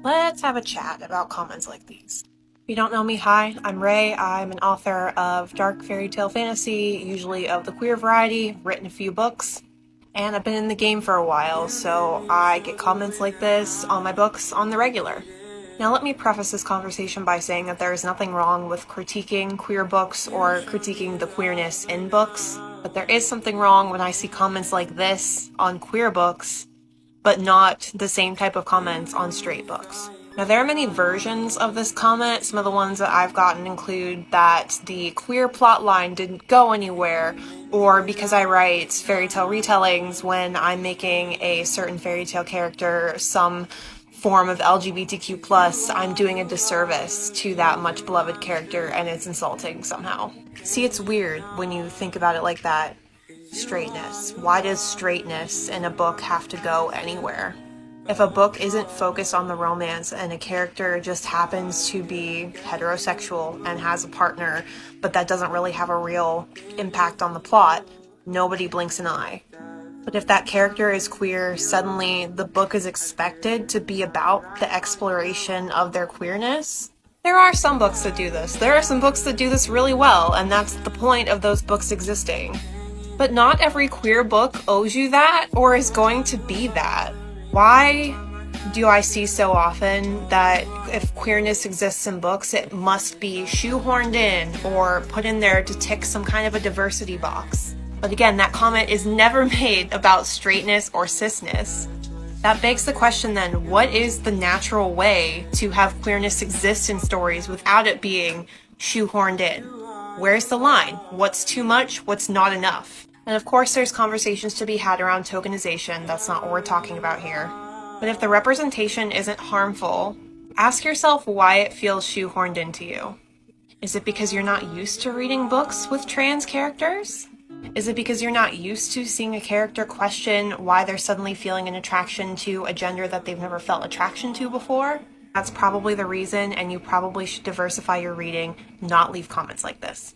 Let's have a chat about comments like these. If you don't know me, hi, I'm Ray. I'm an author of dark fairy tale fantasy, usually of the queer variety, written a few books, and I've been in the game for a while, so I get comments like this on my books on the regular. Now let me preface this conversation by saying that there is nothing wrong with critiquing queer books or critiquing the queerness in books, but there is something wrong when I see comments like this on queer books but not the same type of comments on straight books. Now, there are many versions of this comment. Some of the ones that I've gotten include that the queer plotline didn't go anywhere, or because I write fairy tale retellings, when I'm making a certain fairy tale character some form of LGBTQ+, I'm doing a disservice to that much beloved character and it's insulting somehow. See, it's weird when you think about it like that. Straightness. Why does straightness in a book have to go anywhere? If a book isn't focused on the romance and a character just happens to be heterosexual and has a partner, but that doesn't really have a real impact on the plot, nobody blinks an eye. But if that character is queer, suddenly the book is expected to be about the exploration of their queerness. There are some books that do this. There are some books that do this really well, and that's the point of those books existing. But not every queer book owes you that or is going to be that. Why do I see so often that if queerness exists in books, it must be shoehorned in or put in there to tick some kind of a diversity box? But again, that comment is never made about straightness or cisness. That begs the question then, what is the natural way to have queerness exist in stories without it being shoehorned in? Where's the line? What's too much? What's not enough? And of course there's conversations to be had around tokenization. That's not what we're talking about here. But if the representation isn't harmful, ask yourself why it feels shoehorned into you. Is it because you're not used to reading books with trans characters? Is it because you're not used to seeing a character question why they're suddenly feeling an attraction to a gender that they've never felt attraction to before? That's probably the reason, and you probably should diversify your reading, not leave comments like this.